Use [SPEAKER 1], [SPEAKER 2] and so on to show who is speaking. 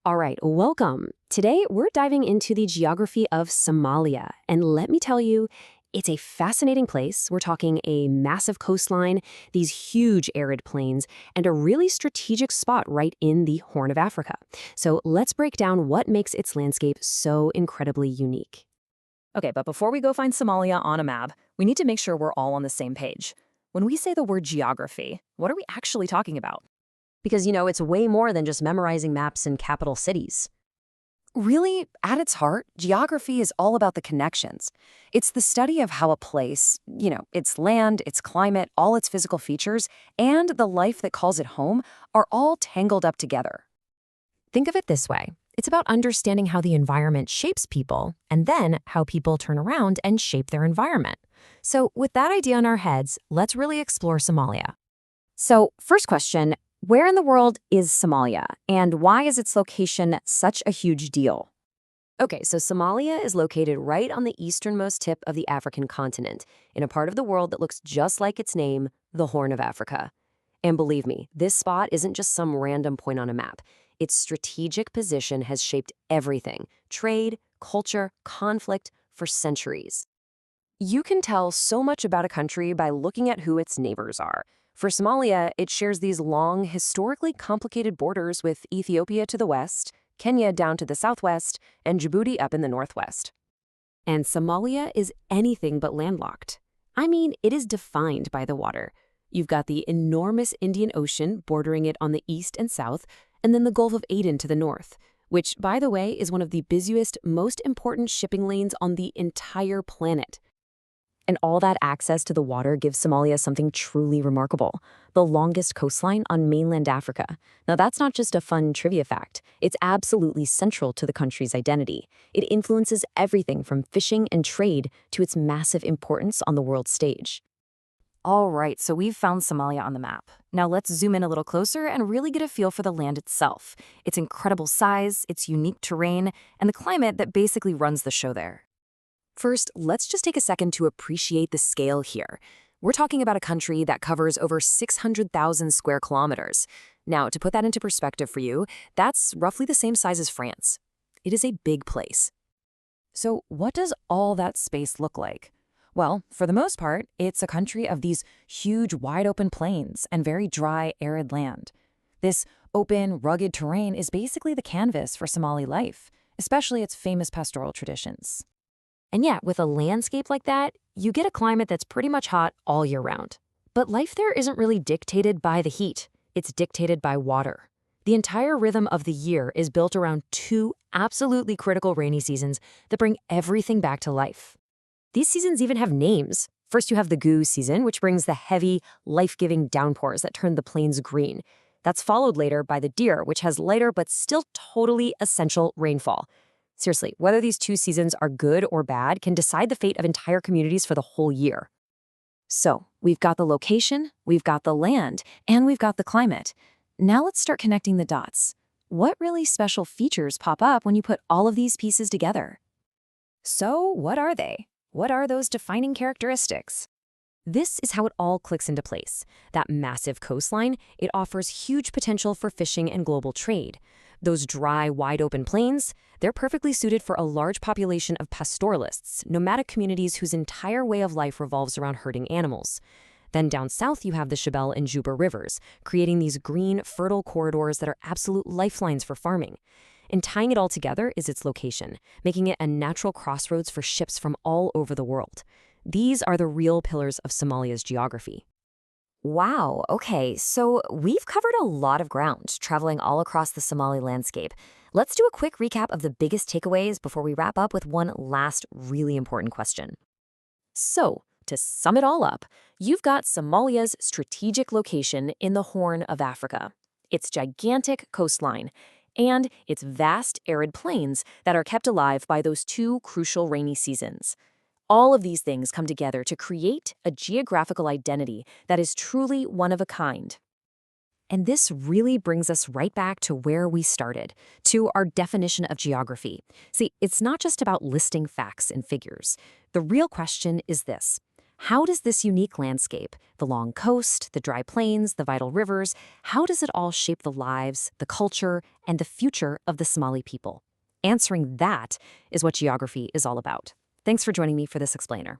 [SPEAKER 1] All right, welcome. Today, we're diving into the geography of Somalia. And let me tell you, it's a fascinating place. We're talking a massive coastline, these huge arid plains, and a really strategic spot right in the Horn of Africa. So let's break down what makes its landscape so incredibly unique.
[SPEAKER 2] Okay, but before we go find Somalia on a map, we need to make sure we're all on the same page. When we say the word geography, what are we actually talking about?
[SPEAKER 1] Because, it's way more than just memorizing maps in capital cities.
[SPEAKER 2] Really, at its heart, geography is all about the connections. It's the study of how a place, its land, its climate, all its physical features, and the life that calls it home are all tangled up together.
[SPEAKER 3] Think of it this way. It's about understanding how the environment shapes people, and then how people turn around and shape their environment. So with that idea in our heads, let's really explore Somalia.
[SPEAKER 2] So, first question, where in the world is Somalia, and why is its location such a huge deal?
[SPEAKER 1] Okay, so Somalia is located right on the easternmost tip of the African continent, in a part of the world that looks just like its name, the Horn of Africa. And believe me, this spot isn't just some random point on a map. Its strategic position has shaped everything, trade, culture, conflict, for centuries. You can tell so much about a country by looking at who its neighbors are. For Somalia, it shares these long, historically complicated borders with Ethiopia to the west, Kenya down to the southwest, and Djibouti up in the northwest. And Somalia is anything but landlocked. I mean, it is defined by the water. You've got the enormous Indian Ocean bordering it on the east and south, and then the Gulf of Aden to the north, which, by the way, is one of the busiest, most important shipping lanes on the entire planet. And all that access to the water gives Somalia something truly remarkable, the longest coastline on mainland Africa. Now, that's not just a fun trivia fact. It's absolutely central to the country's identity. It influences everything from fishing and trade to its massive importance on the world stage.
[SPEAKER 2] All right, so we've found Somalia on the map. Now let's zoom in a little closer and really get a feel for the land itself, its incredible size, its unique terrain, and the climate that basically runs the show there. First, let's just take a second to appreciate the scale here. We're talking about a country that covers over 600,000 square kilometers. Now, to put that into perspective for you, that's roughly the same size as France. It is a big place. So what does all that space look like? Well, for the most part, it's a country of these huge, wide-open plains and very dry, arid land. This open, rugged terrain is basically the canvas for Somali life, especially its famous pastoral traditions.
[SPEAKER 1] And yet, with a landscape like that, you get a climate that's pretty much hot all year round. But life there isn't really dictated by the heat. It's dictated by water. The entire rhythm of the year is built around two absolutely critical rainy seasons that bring everything back to life. These seasons even have names. First, you have the Goo season, which brings the heavy, life-giving downpours that turn the plains green. That's followed later by the Deer, which has lighter but still totally essential rainfall. Seriously, whether these two seasons are good or bad can decide the fate of entire communities for the whole year. So, we've got the location, we've got the land, and we've got the climate. Now let's start connecting the dots. What really special features pop up when you put all of these pieces together? So, what are they? What are those defining characteristics? This is how it all clicks into place. That massive coastline, it offers huge potential for fishing and global trade. Those dry, wide-open plains, they're perfectly suited for a large population of pastoralists, nomadic communities whose entire way of life revolves around herding animals. Then down south, you have the Shabelle and Juba rivers, creating these green, fertile corridors that are absolute lifelines for farming. And tying it all together is its location, making it a natural crossroads for ships from all over the world. These are the real pillars of Somalia's geography.
[SPEAKER 2] Wow, okay, so we've covered a lot of ground, traveling all across the Somali landscape. Let's do a quick recap of the biggest takeaways before we wrap up with one last really important question. So, to sum it all up, you've got Somalia's strategic location in the Horn of Africa, its gigantic coastline, and its vast arid plains that are kept alive by those two crucial rainy seasons. All of these things come together to create a geographical identity that is truly one of a kind. And this really brings us right back to where we started, to our definition of geography. See, it's not just about listing facts and figures. The real question is this:
[SPEAKER 1] How does this unique landscape, the long coast, the dry plains, the vital rivers, how does it all shape the lives, the culture, and the future of the Somali people? Answering that is what geography is all about. Thanks for joining me for this explainer.